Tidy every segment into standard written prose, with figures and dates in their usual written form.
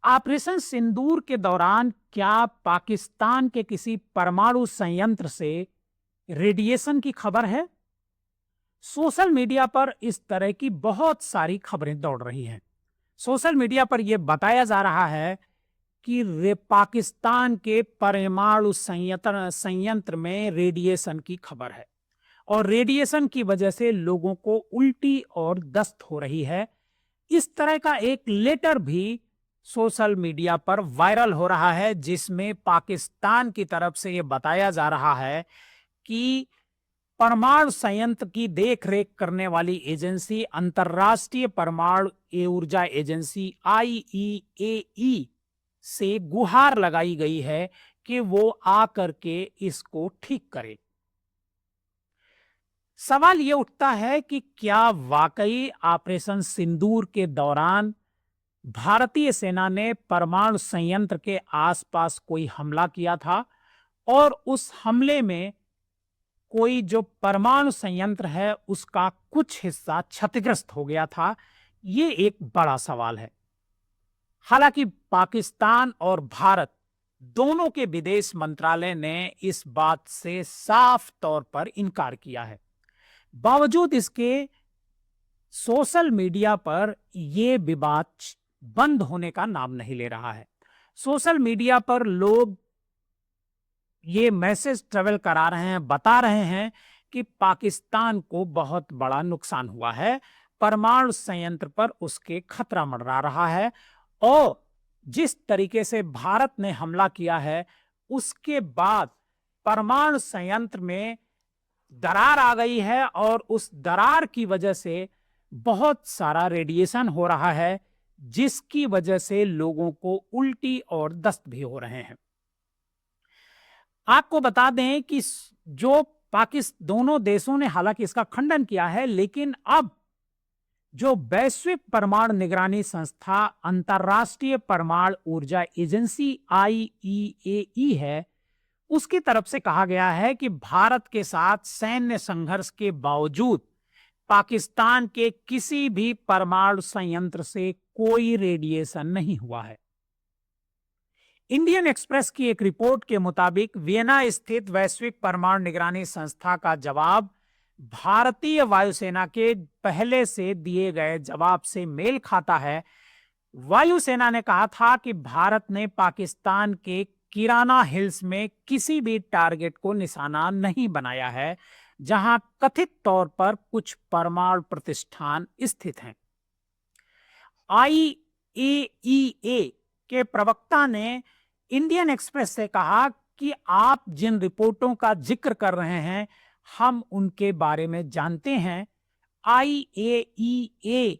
Operation सिंदूर के दौरान क्या पाकिस्तान के किसी परमाणु संयंत्र से रेडिएशन की खबर है? सोशल मीडिया पर इस तरह की बहुत सारी खबरें दौड़ रही हैं। सोशल मीडिया पर यह बताया जा रहा है कि पाकिस्तान के परमाणु संयंत्र संयंत्र में रेडिएशन की खबर है और रेडिएशन की वजह से लोगों को उल्टी और दस्त हो रही है। इस तरह का एक लेटर भी सोशल मीडिया पर वायरल हो रहा है, जिसमें पाकिस्तान की तरफ से यह बताया जा रहा है कि परमाणु संयंत्र की देखरेख करने वाली एजेंसी अंतर्राष्ट्रीय परमाणु ऊर्जा एजेंसी IAEA से गुहार लगाई गई है कि वो आकर के इसको ठीक करे। सवाल ये उठता है कि क्या वाकई ऑपरेशन सिंदूर के दौरान भारतीय सेना ने परमाणु संयंत्र के आसपास कोई हमला किया था और उस हमले में कोई जो परमाणु संयंत्र है उसका कुछ हिस्सा क्षतिग्रस्त हो गया था? ये एक बड़ा सवाल है। हालांकि पाकिस्तान और भारत दोनों के विदेश मंत्रालय ने इस बात से साफ तौर पर इनकार किया है। बावजूद इसके सोशल मीडिया पर यह विवाद बंद होने का नाम नहीं ले रहा है। सोशल मीडिया पर लोग ये मैसेज ट्रेवल करा रहे हैं, बता रहे हैं कि पाकिस्तान को बहुत बड़ा नुकसान हुआ है, परमाणु संयंत्र पर उसके खतरा मंडरा रहा है और जिस तरीके से भारत ने हमला किया है उसके बाद परमाणु संयंत्र में दरार आ गई है और उस दरार की वजह से बहुत सारा रेडिएशन हो रहा है, जिसकी वजह से लोगों को उल्टी और दस्त भी हो रहे हैं। आपको बता दें कि जो पाकिस्तान दोनों देशों ने हालांकि इसका खंडन किया है, लेकिन अब जो वैश्विक परमाणु निगरानी संस्था अंतर्राष्ट्रीय परमाणु ऊर्जा एजेंसी IAEA है, उसकी तरफ से कहा गया है कि भारत के साथ सैन्य संघर्ष के बावजूद पाकिस्तान के किसी भी परमाणु संयंत्र से कोई रेडिएशन नहीं हुआ है। इंडियन एक्सप्रेस की एक रिपोर्ट के मुताबिक वियना स्थित वैश्विक परमाणु निगरानी संस्था का जवाब भारतीय वायुसेना के पहले से दिए गए जवाब से मेल खाता है। वायुसेना ने कहा था कि भारत ने पाकिस्तान के किराना हिल्स में किसी भी टारगेट को निशाना नहीं बनाया है, जहां कथित तौर पर कुछ परमाणु प्रतिष्ठान स्थित हैं। IAEA के प्रवक्ता ने इंडियन एक्सप्रेस से कहा कि आप जिन रिपोर्टों का जिक्र कर रहे हैं हम उनके बारे में जानते हैं। IAEA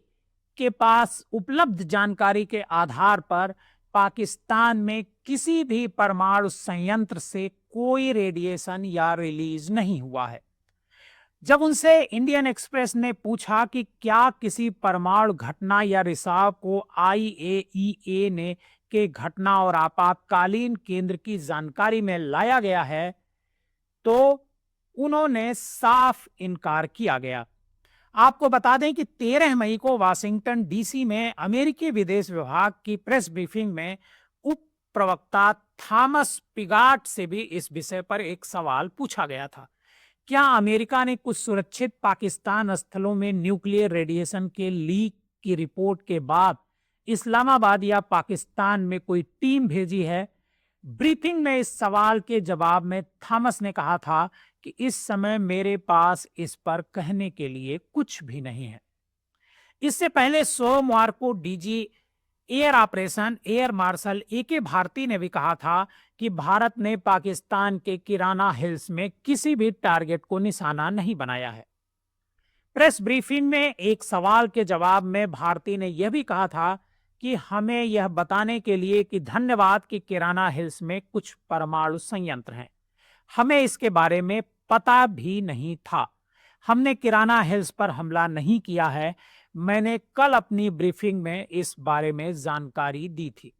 के पास उपलब्ध जानकारी के आधार पर पाकिस्तान में किसी भी परमाणु संयंत्र से कोई रेडिएशन या रिलीज नहीं हुआ है। जब उनसे इंडियन एक्सप्रेस ने पूछा कि क्या किसी परमाणु घटना या रिसाव को IAEA ने के घटना और आपातकालीन केंद्र की जानकारी में लाया गया है, तो उन्होंने साफ इनकार किया गया। आपको बता दें कि 13 मई को वाशिंगटन DC में अमेरिकी विदेश विभाग की प्रेस ब्रीफिंग में उप प्रवक्ता थॉमस पिगाट से भी इस विषय पर एक सवाल पूछा गया था। क्या अमेरिका ने कुछ सुरक्षित पाकिस्तान स्थलों में न्यूक्लियर रेडिएशन के लीक की रिपोर्ट के बाद इस्लामाबाद या पाकिस्तान में कोई टीम भेजी है? ब्रीफिंग में इस सवाल के जवाब में थॉमस ने कहा था कि इस समय मेरे पास इस पर कहने के लिए कुछ भी नहीं है। इससे पहले सोमवार को DG air operation air marshal AK Bharti ने भी कहा था कि भारत ने पाकिस्तान के किराना हिल्स में किसी भी टारगेट को निशाना नहीं बनाया है। प्रेस ब्रीफिंग में एक सवाल के जवाब में भारती ने यह भी कहा था कि हमें यह बताने के लिए कि धन्यवाद कि किराना हिल्स में कुछ परमाणु संयंत्र हैं। हमें इसके बारे में पता भी नहीं था। हमने किराना हिल्स पर हमला नहीं किया है। मैंने कल अपनी ब्रीफिंग में इस बारे में जानकारी दी थी।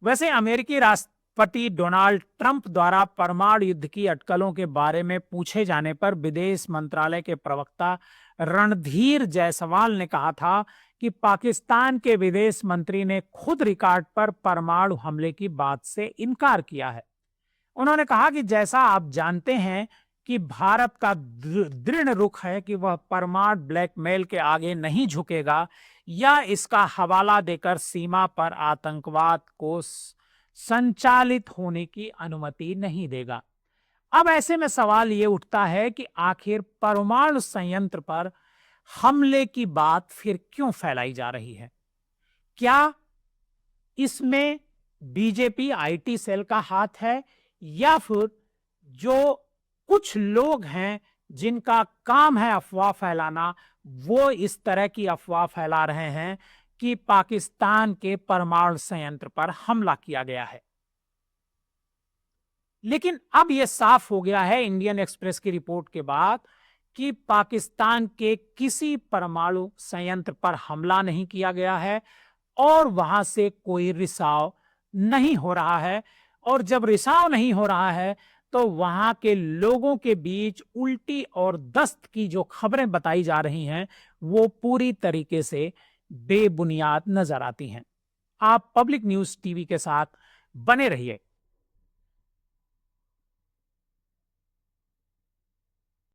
वैसे अमेरिकी राष्ट्रपति डोनाल्ड ट्रंप द्वारा परमाणु युद्ध की अटकलों के बारे में पूछे जाने पर विदेश मंत्रालय के प्रवक्ता रणधीर जायसवाल ने कहा था कि पाकिस्तान के विदेश मंत्री ने खुद रिकॉर्ड पर परमाणु हमले की बात से इनकार किया है। उन्होंने कहा कि जैसा आप जानते हैं कि भारत का दृढ़ रुख है कि वह परमाणु ब्लैकमेल के आगे नहीं झुकेगा या इसका हवाला देकर सीमा पर आतंकवाद को संचालित होने की अनुमति नहीं देगा। अब ऐसे में सवाल ये उठता है कि आखिर परमाणु संयंत्र पर हमले की बात फिर क्यों फैलाई जा रही है? क्या इसमें बीजेपी आईटी सेल का हाथ है या फिर जो कुछ लोग हैं जिनका काम है अफवाह फैलाना, वो इस तरह की अफवाह फैला रहे हैं कि पाकिस्तान के परमाणु संयंत्र पर हमला किया गया है? लेकिन अब यह साफ हो गया है इंडियन एक्सप्रेस की रिपोर्ट के बाद कि पाकिस्तान के किसी परमाणु संयंत्र पर हमला नहीं किया गया है और वहां से कोई रिसाव नहीं हो रहा है। और जब रिसाव नहीं हो रहा है तो वहां के लोगों के बीच उल्टी और दस्त की जो खबरें बताई जा रही हैं वो पूरी तरीके से बेबुनियाद नजर आती हैं। आप पब्लिक न्यूज टीवी के साथ बने रहिए।